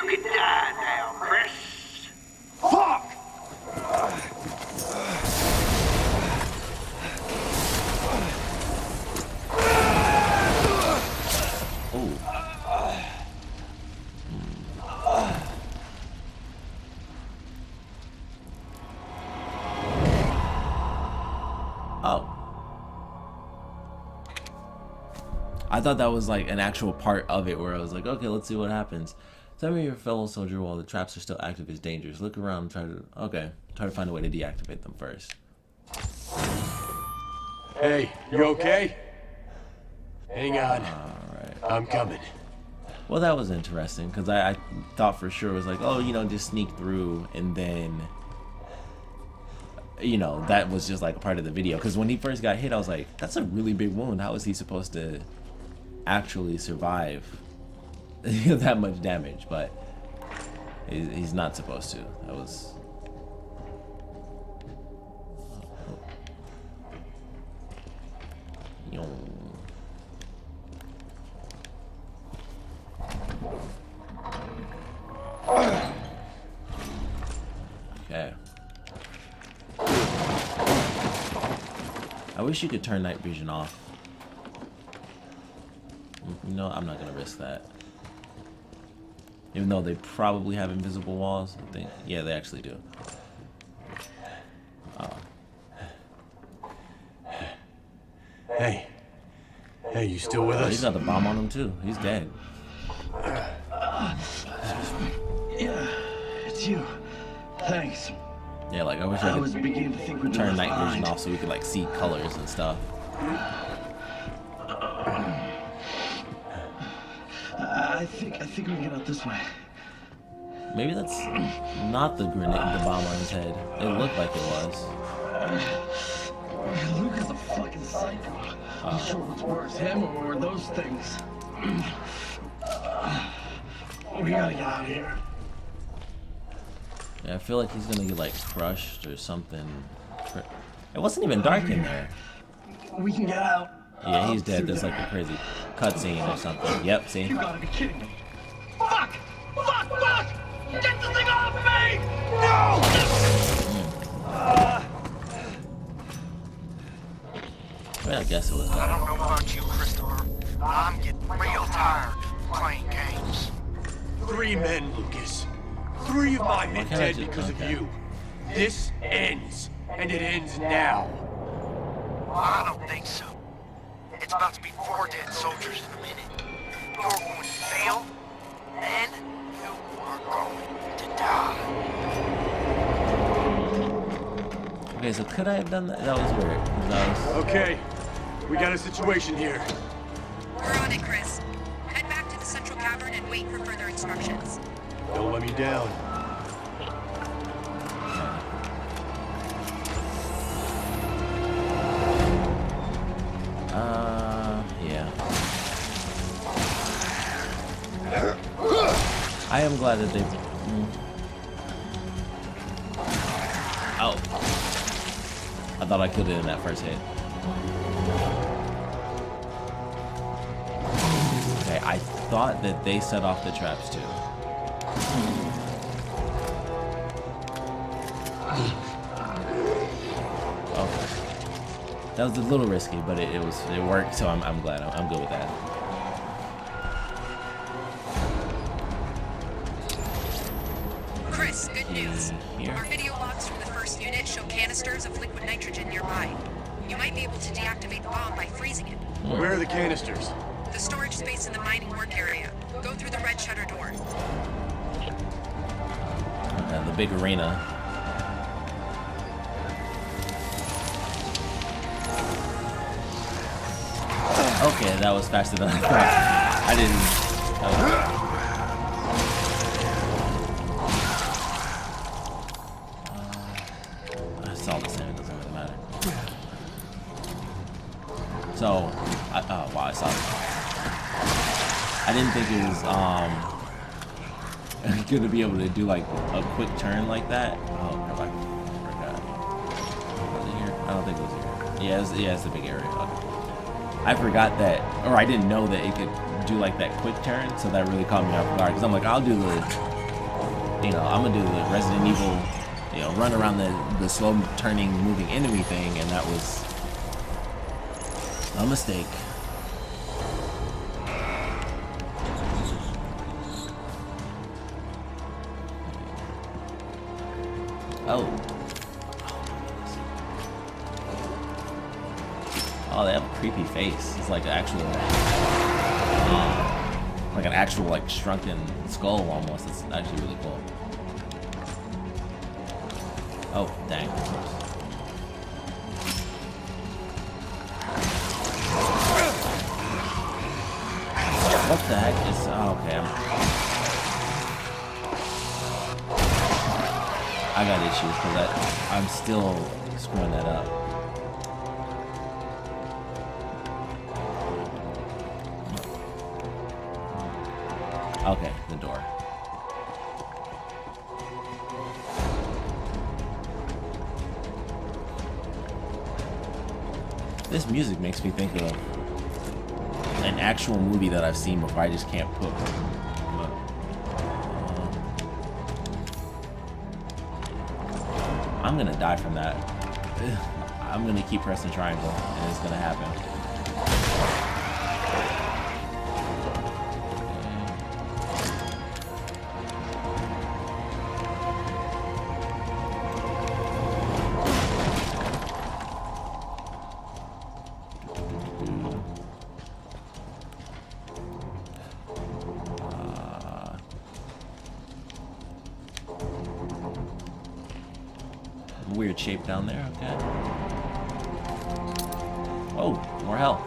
you can die now, Chris. Fuck! Oh. I thought that was like an actual part of it where I was like, okay, let's see what happens. Tell me your fellow soldier while the traps are still active is dangerous. Look around and try to find a way to deactivate them first. Hey, you okay? Hang on. Alright. I'm coming. Well, that was interesting because I thought for sure it was like, oh, you know, just sneak through and then, you know, that was just like a part of the video. Because when he first got hit, I was like, that's a really big wound. How is he supposed to actually survive that much damage? But he's not supposed to. That was... Okay. I wish you could turn night vision off. You know, I'm not gonna risk that. Even though they probably have invisible walls, I think. Yeah, they actually do. Oh. Hey. Hey, you still with us? He's got the bomb on him too. He's dead. Yeah, it's you. Thanks. Yeah, like I wish I was could beginning to think we're turn doing night vision fine. off so we could like see colors and stuff. I think we can get out this way. Maybe that's not the grenade, the bomb on his head. It looked like it was. Luke is a fucking psycho. I'm sure what's worse, him or those things. We gotta get out of here. Yeah, I feel like he's gonna get like crushed or something. It wasn't even dark in there. We can get out. Yeah, he's dead. There's like a crazy cutscene or something. Yep, see? You gotta be kidding me. Fuck! Fuck! Fuck! Get the thing off me! No! Well, I guess it was I dark. don't know about you, Christopher. I'm getting real tired playing games. 3 men, Lucas. 3 of my men can't I dead just- because okay. of you. This ends, and it ends now. I don't think so. It's about to be 4 dead soldiers in a minute. You're going to fail, and you are going to die. Okay, so could I have done that? That was weird. 'Cause that was... Okay, we got a situation here. We're on it, Chris. Head back to the central cavern and wait for further instructions. Don't let me down. Yeah. I am glad that they... Oh. I thought I could have in that first hit. Okay, I thought that they set off the traps too. Okay. That was a little risky, but it worked, so I'm glad. I'm good with that. Chris, good news. Here. Our video logs from the first unit show canisters of liquid nitrogen nearby. You might be able to deactivate the bomb by freezing it. Where are the canisters? The storage space in the mining work area. Go through the red shutter door. The big arena. Okay, that was faster than I thought. I didn't. I saw the same. It doesn't really matter. So, oh wow, I saw it. I didn't think it was gonna be able to do like a quick turn like that. Oh crap! I forgot. Was it here? I don't think it was here. Yeah, it's the big area. Okay. I forgot that, or I didn't know that it could do like that quick turn, so that really caught me off guard. Because I'm like, I'll do the, you know, I'm gonna do the Resident Evil, you know, run around the slow turning, moving enemy thing, and that was a mistake. Oh. Oh, they have a creepy face. It's like an actual, like shrunken skull almost. It's actually really cool. Oh, dang. What the heck is? Oh, okay. I got issues because I'm still screwing that up. Okay, the door. This music makes me think of an actual movie that I've seen before. I just can't put. I'm gonna die from that. I'm gonna keep pressing triangle, and it's gonna happen. Weird shape down there, okay. Oh, more health.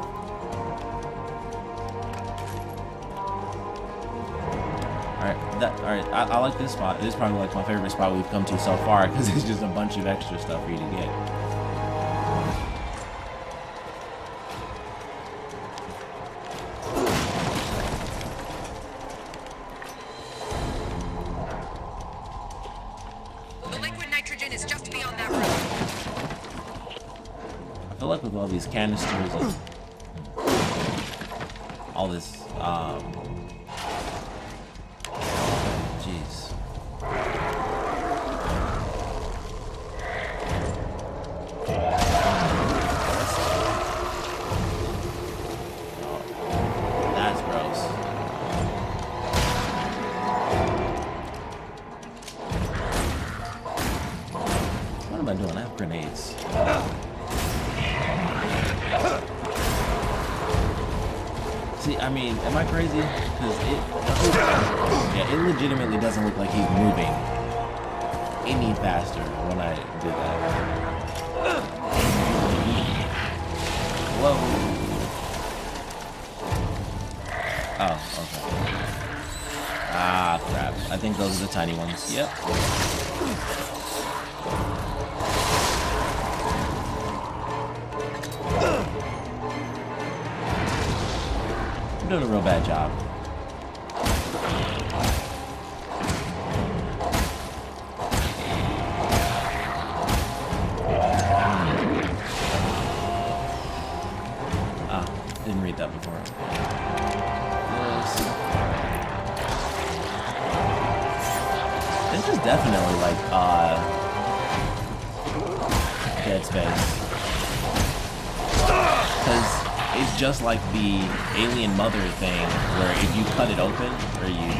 Alright, I like this spot. This is probably like my favorite spot we've come to so far because it's just a bunch of extra stuff for you to get. I feel like with all these canisters and all this, jeez. That's gross. What am I doing? I have grenades. See, I mean, am I crazy? Because it legitimately doesn't look like he's moving any faster when I did that. Whoa. Oh, okay. Ah, crap. I think those are the tiny ones. Yep. I'm doing a real bad job. Ah, didn't read that before. This is definitely like Dead Space. Because it's just like the alien mother thing, where if you cut it open, or you...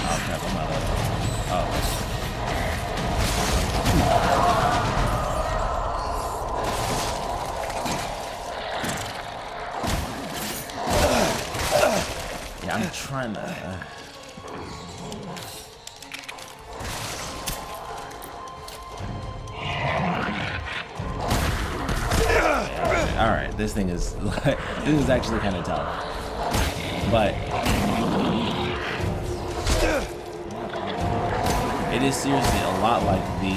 Oh crap, I'm out of... Oh. Yeah, I'm trying to... Alright, this thing is this is actually kind of tough. But it is seriously a lot like the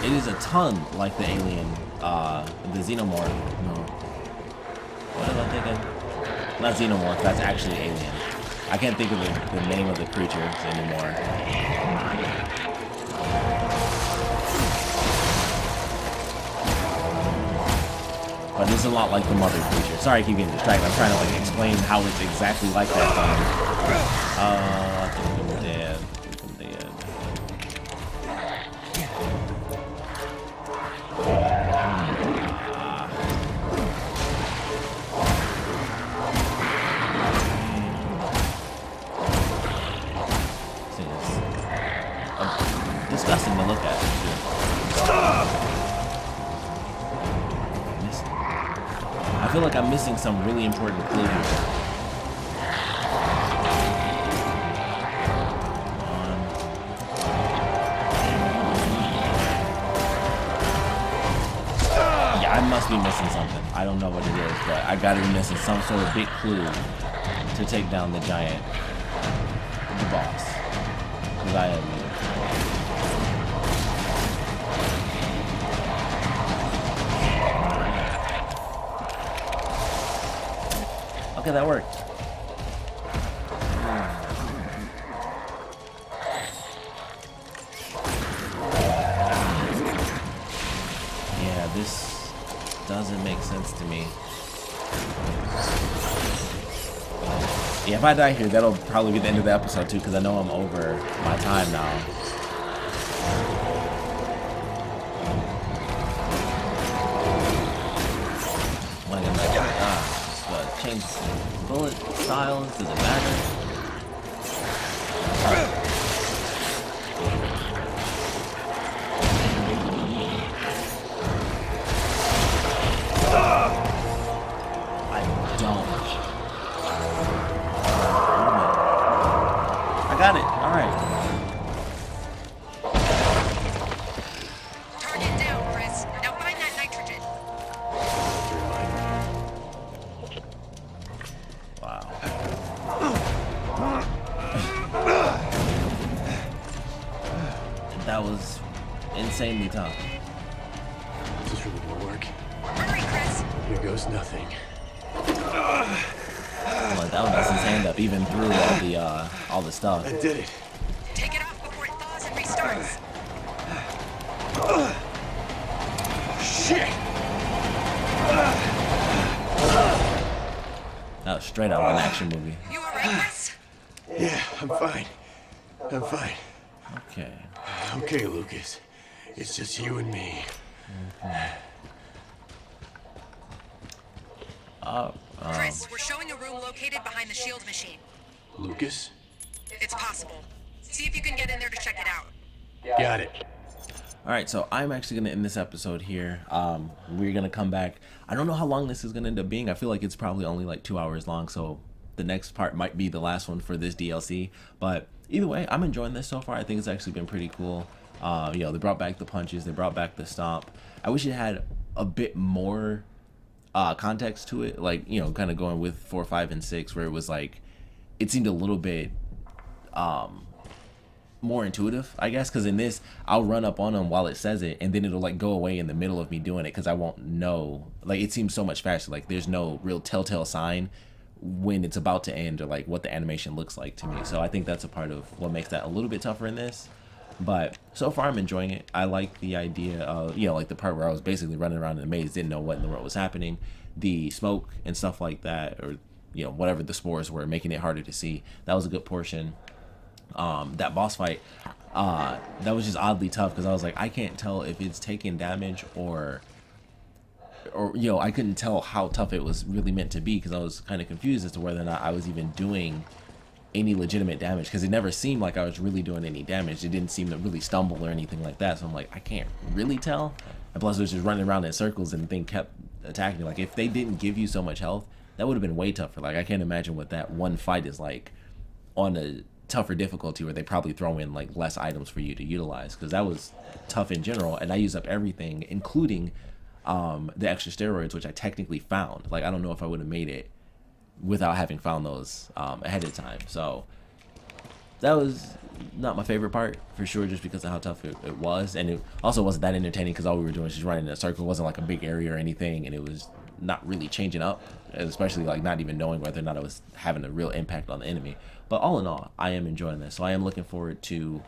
it is a ton like the alien, the xenomorph. No. What am I thinking? Not xenomorph, that's actually alien. I can't think of the name of the creatures anymore. But this is a lot like the mother creature. Sorry I keep getting distracted. I'm trying to like explain how it's exactly like that thing. I think I'm dead. Disgusting to look at. like I'm missing some really important clue here. Yeah, I must be missing something. I don't know what it is, but I gotta be missing some sort of big clue to take down the giant, the boss. Because I have no. Okay, that worked. Yeah, this doesn't make sense to me. Yeah, if I die here, that'll probably be the end of the episode too, because I know I'm over my time now. Change bullet styles, does it matter? I don't. I got it. All right. Target down, Chris. Now find that nitrogen. Wow. That was insanely tough. Is this really gonna work? Hurry, Chris. Here goes nothing. Like, that one messed his hand up even through all the stuff. I did it. Take it off before it thaws and restarts. Shit! That was straight out of an action movie. You alright, Chris? Yeah, I'm fine. I'm fine. Okay. Okay, Lucas. It's just you and me. Chris, we're showing a room located behind the shield machine. Lucas? It's possible. See if you can get in there to check it out. Got it. Alright, so I'm actually going to end this episode here. We're going to come back. I don't know how long this is going to end up being. I feel like it's probably only like 2 hours long, so the next part might be the last one for this DLC. But either way, I'm enjoying this so far. I think it's actually been pretty cool. You know, they brought back the punches. They brought back the stomp. I wish it had a bit more context to it. Like, you know, kind of going with 4, 5, and 6, where it was like, it seemed a little bit more intuitive, I guess, because in this I'll run up on them while it says it, and then it'll like go away in the middle of me doing it because I won't know. Like, it seems so much faster. Like, there's no real telltale sign when it's about to end or like what the animation looks like to me. So I think that's a part of what makes that a little bit tougher in this. But so far I'm enjoying it. I like the idea of, you know, like the part where I was basically running around in a maze, didn't know what in the world was happening, the smoke and stuff like that, or, you know, whatever the spores were, making it harder to see. That was a good portion. That boss fight, that was just oddly tough because I was like, I can't tell if it's taking damage or you know, I couldn't tell how tough it was really meant to be because I was kind of confused as to whether or not I was even doing any legitimate damage, because it never seemed like I was really doing any damage. It didn't seem to really stumble or anything like that, so I'm like, I can't really tell. And plus it was just running around in circles and the thing kept attacking me. Like, if they didn't give you so much health, that would have been way tougher. Like, I can't imagine what that one fight is like on a tougher difficulty where they probably throw in like less items for you to utilize, because that was tough in general, and I used up everything, including the extra steroids, which I technically found. Like, I don't know if I would have made it without having found those ahead of time. So that was not my favorite part for sure, just because of how tough it was, and it also wasn't that entertaining because all we were doing was just running in a circle. It wasn't like a big area or anything, and it was not really changing up, especially like not even knowing whether or not I was having a real impact on the enemy. But all in all, I am enjoying this, so I am looking forward to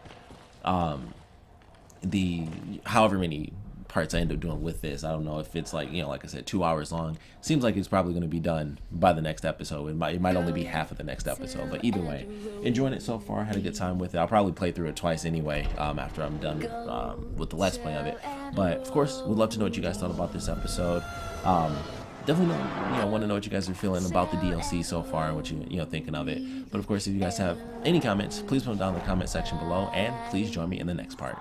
the however many parts I end up doing with this. I don't know if it's like, you know, like I said, 2 hours long. Seems like it's probably going to be done by the next episode. It might only be half of the next episode, but either way, enjoying it so far. Had a good time with it. I'll probably play through it twice anyway after I'm done with the Let's Play of it. But of course, would love to know what you guys thought about this episode. Definitely want to know what you guys are feeling about the DLC so far and what you know thinking of it. But of course, if you guys have any comments, please put them down in the comment section below, and please join me in the next part.